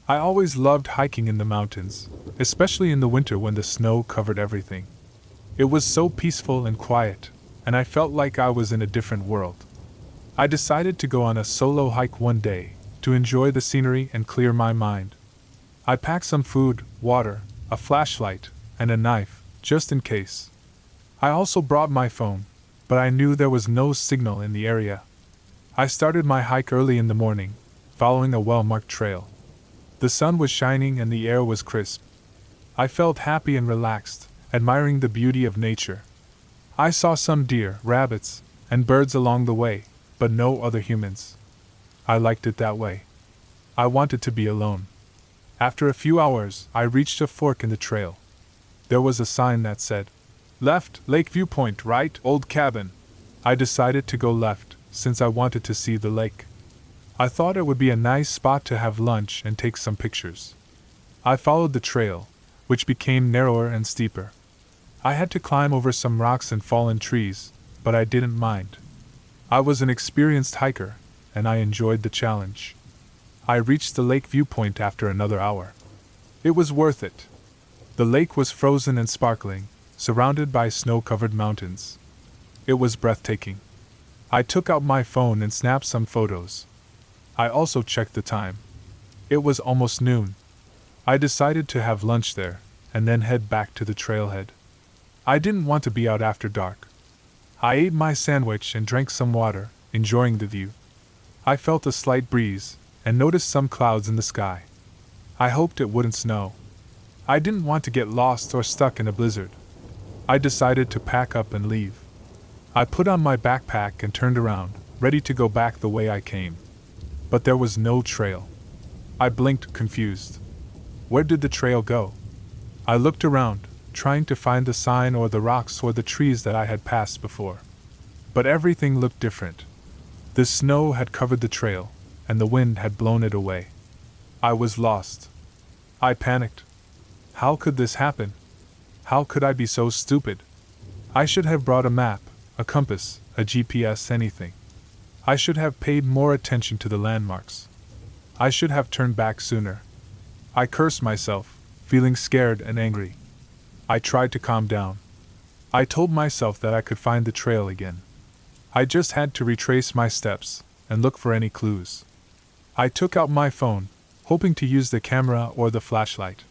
I always loved hiking in the mountains, especially in the winter when the snow covered everything. It was so peaceful and quiet, and I felt like I was in a different world. I decided to go on a solo hike one day, to enjoy the scenery and clear my mind. I packed some food, water, a flashlight, and a knife, just in case. I also brought my phone, but I knew there was no signal in the area. I started my hike early in the morning, following a well-marked trail. The sun was shining and the air was crisp. I felt happy and relaxed, admiring the beauty of nature. I saw some deer, rabbits, and birds along the way, but no other humans. I liked it that way. I wanted to be alone. After a few hours, I reached a fork in the trail. There was a sign that said, "Left, Lake Viewpoint, right, Old Cabin." I decided to go left, since I wanted to see the lake. I thought it would be a nice spot to have lunch and take some pictures. I followed the trail, which became narrower and steeper. I had to climb over some rocks and fallen trees, but I didn't mind. I was an experienced hiker, and I enjoyed the challenge. I reached the lake viewpoint after another hour. It was worth it. The lake was frozen and sparkling, surrounded by snow-covered mountains. It was breathtaking. I took out my phone and snapped some photos. I also checked the time. It was almost noon. I decided to have lunch there, and then head back to the trailhead. I didn't want to be out after dark. I ate my sandwich and drank some water, enjoying the view. I felt a slight breeze, and noticed some clouds in the sky. I hoped it wouldn't snow. I didn't want to get lost or stuck in a blizzard. I decided to pack up and leave. I put on my backpack and turned around, ready to go back the way I came. But there was no trail. I blinked, confused. Where did the trail go? I looked around, trying to find the sign or the rocks or the trees that I had passed before. But everything looked different. The snow had covered the trail, and the wind had blown it away. I was lost. I panicked. How could this happen? How could I be so stupid? I should have brought a map, a compass, a GPS, anything. I should have paid more attention to the landmarks. I should have turned back sooner. I cursed myself, feeling scared and angry. I tried to calm down. I told myself that I could find the trail again. I just had to retrace my steps and look for any clues. I took out my phone, hoping to use the camera or the flashlight.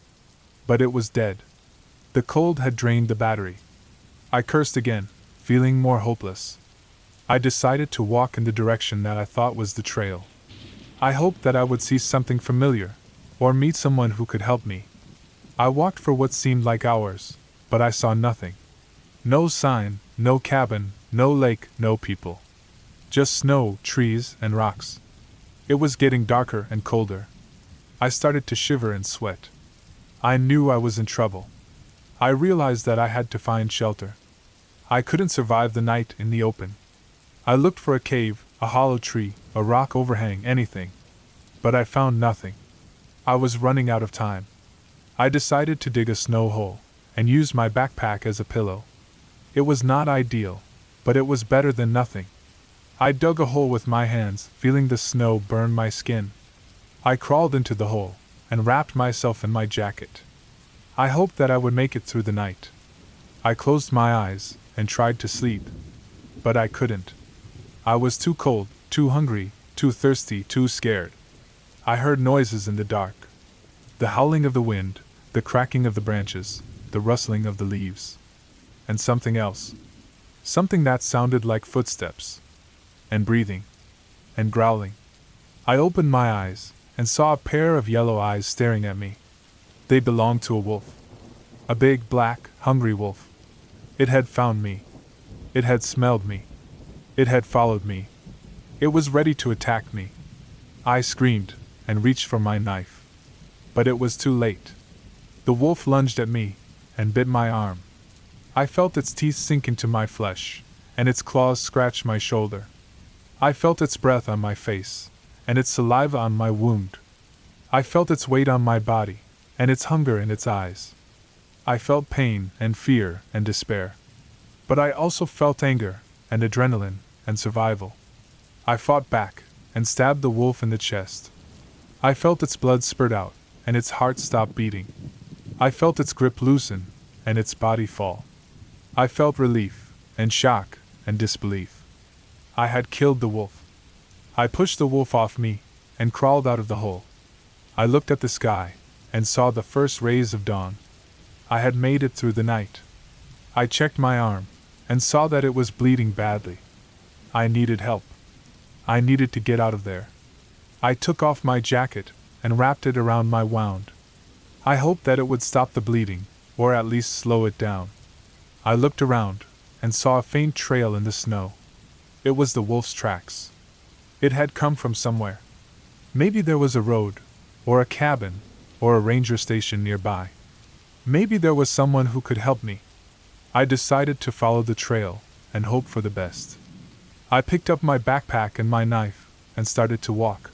But it was dead. The cold had drained the battery. I cursed again, feeling more hopeless. I decided to walk in the direction that I thought was the trail. I hoped that I would see something familiar, or meet someone who could help me. I walked for what seemed like hours, but I saw nothing. No sign, no cabin, no lake, no people. Just snow, trees, and rocks. It was getting darker and colder. I started to shiver and sweat. I knew I was in trouble. I realized that I had to find shelter. I couldn't survive the night in the open. I looked for a cave, a hollow tree, a rock overhang, anything. But I found nothing. I was running out of time. I decided to dig a snow hole, and use my backpack as a pillow. It was not ideal, but it was better than nothing. I dug a hole with my hands, feeling the snow burn my skin. I crawled into the hole, and wrapped myself in my jacket. I hoped that I would make it through the night. I closed my eyes, and tried to sleep. But I couldn't. I was too cold, too hungry, too thirsty, too scared. I heard noises in the dark. The howling of the wind, the cracking of the branches, the rustling of the leaves. And something else. Something that sounded like footsteps. And breathing. And growling. I opened my eyes, and saw a pair of yellow eyes staring at me. They belonged to a wolf. A big, black, hungry wolf. It had found me. It had smelled me. It had followed me. It was ready to attack me. I screamed, and reached for my knife. But it was too late. The wolf lunged at me, and bit my arm. I felt its teeth sink into my flesh, and its claws scratch my shoulder. I felt its breath on my face, and its saliva on my wound. I felt its weight on my body, and its hunger in its eyes. I felt pain and fear and despair. But I also felt anger and adrenaline and survival. I fought back and stabbed the wolf in the chest. I felt its blood spurt out, and its heart stopped beating. I felt its grip loosen, and its body fall. I felt relief, and shock, and disbelief. I had killed the wolf. I pushed the wolf off me, and crawled out of the hole. I looked at the sky, and saw the first rays of dawn. I had made it through the night. I checked my arm, and saw that it was bleeding badly. I needed help. I needed to get out of there. I took off my jacket, and wrapped it around my wound. I hoped that it would stop the bleeding, or at least slow it down. I looked around, and saw a faint trail in the snow. It was the wolf's tracks. It had come from somewhere. Maybe there was a road, or a cabin, or a ranger station nearby. Maybe there was someone who could help me. I decided to follow the trail, and hope for the best. I picked up my backpack and my knife, and started to walk.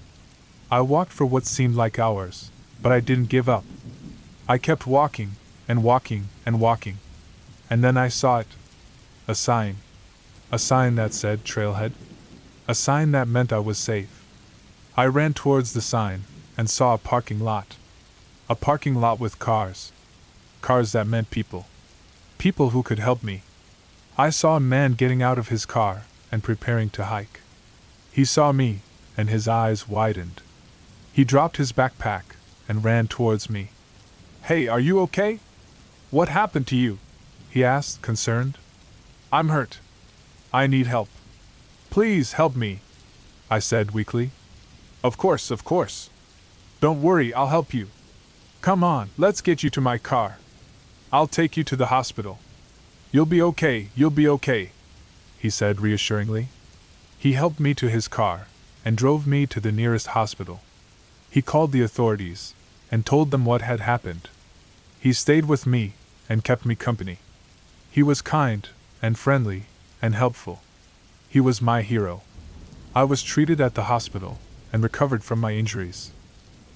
I walked for what seemed like hours, but I didn't give up. I kept walking, and walking, and walking. And then I saw it. A sign. A sign that said Trailhead. A sign that meant I was safe. I ran towards the sign, and saw a parking lot. A parking lot with cars. Cars that meant people. People who could help me. I saw a man getting out of his car, and preparing to hike. He saw me, and his eyes widened. He dropped his backpack, and ran towards me. "Hey, are you okay? What happened to you?" he asked, concerned. "I'm hurt. I need help. Please help me," I said weakly. Of course. Don't worry, I'll help you. Come on, let's get you to my car. I'll take you to the hospital. You'll be okay, he said reassuringly. He helped me to his car, and drove me to the nearest hospital. He called the authorities, and told them what had happened. He stayed with me, and kept me company. He was kind, and friendly, and helpful. He was my hero. I was treated at the hospital, and recovered from my injuries.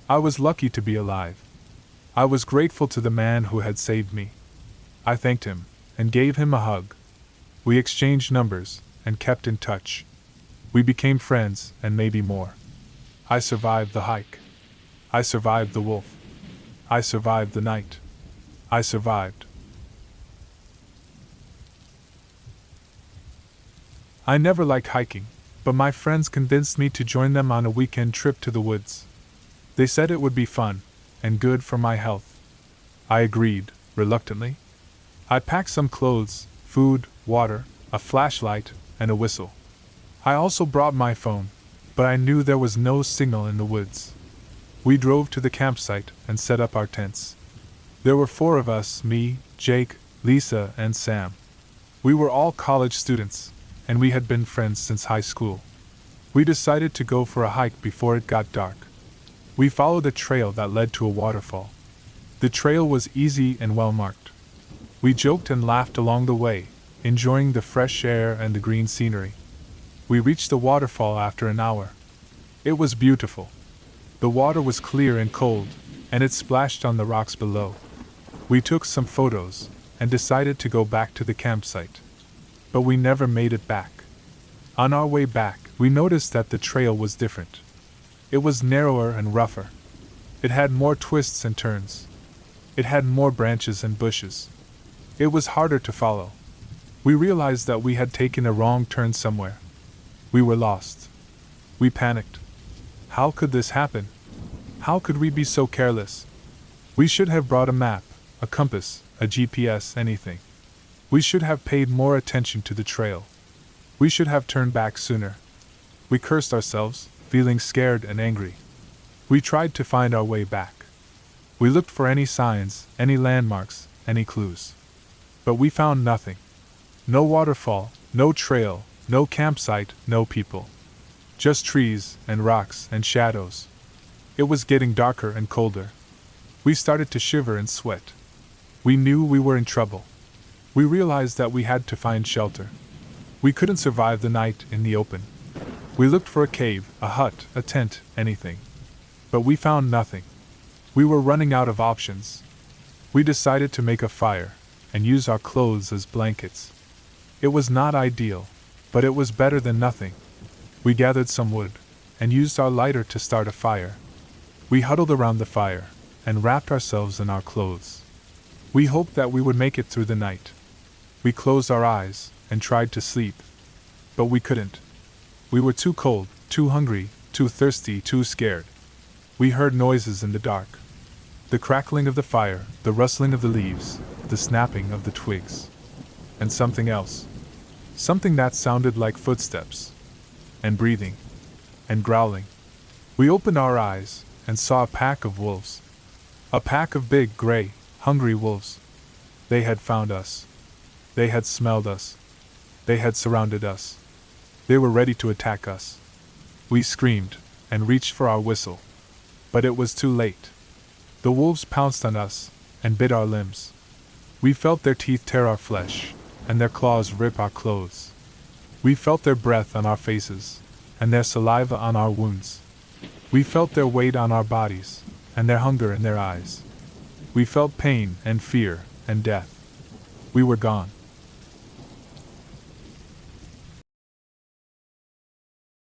I was lucky to be alive. I was grateful to the man who had saved me. I thanked him, and gave him a hug. We exchanged numbers, and kept in touch. We became friends, and maybe more. I survived the hike. I survived the wolf. I survived the night. I survived. I never liked hiking, but my friends convinced me to join them on a weekend trip to the woods. They said it would be fun, and good for my health. I agreed, reluctantly. I packed some clothes, food, water, a flashlight, and a whistle. I also brought my phone, but I knew there was no signal in the woods. We drove to the campsite and set up our tents. There were 4 of us, me, Jake, Lisa, and Sam. We were all college students, and we had been friends since high school. We decided to go for a hike before it got dark. We followed a trail that led to a waterfall. The trail was easy and well marked. We joked and laughed along the way, enjoying the fresh air and the green scenery. We reached the waterfall after an hour. It was beautiful. The water was clear and cold, and it splashed on the rocks below. We took some photos, and decided to go back to the campsite. But we never made it back. On our way back, we noticed that the trail was different. It was narrower and rougher. It had more twists and turns. It had more branches and bushes. It was harder to follow. We realized that we had taken a wrong turn somewhere. We were lost. We panicked. How could this happen? How could we be so careless? We should have brought a map, a compass, a GPS, anything. We should have paid more attention to the trail. We should have turned back sooner. We cursed ourselves, feeling scared and angry. We tried to find our way back. We looked for any signs, any landmarks, any clues. But we found nothing. No waterfall, no trail, no campsite, no people. Just trees and rocks and shadows. It was getting darker and colder. We started to shiver and sweat. We knew we were in trouble. We realized that we had to find shelter. We couldn't survive the night in the open. We looked for a cave, a hut, a tent, anything. But we found nothing. We were running out of options. We decided to make a fire and use our clothes as blankets. It was not ideal, but it was better than nothing. We gathered some wood and used our lighter to start a fire. We huddled around the fire and wrapped ourselves in our clothes. We hoped that we would make it through the night. We closed our eyes and tried to sleep, but we couldn't. We were too cold, too hungry, too thirsty, too scared. We heard noises in the dark. The crackling of the fire, the rustling of the leaves, the snapping of the twigs. And something else. Something that sounded like footsteps. And breathing. And growling. We opened our eyes and saw a pack of wolves. A pack of big, gray, hungry wolves. They had found us. They had smelled us. They had surrounded us. They were ready to attack us. We screamed and reached for our whistle. But it was too late. The wolves pounced on us and bit our limbs. We felt their teeth tear our flesh and their claws rip our clothes. We felt their breath on our faces and their saliva on our wounds. We felt their weight on our bodies and their hunger in their eyes. We felt pain and fear and death. We were gone.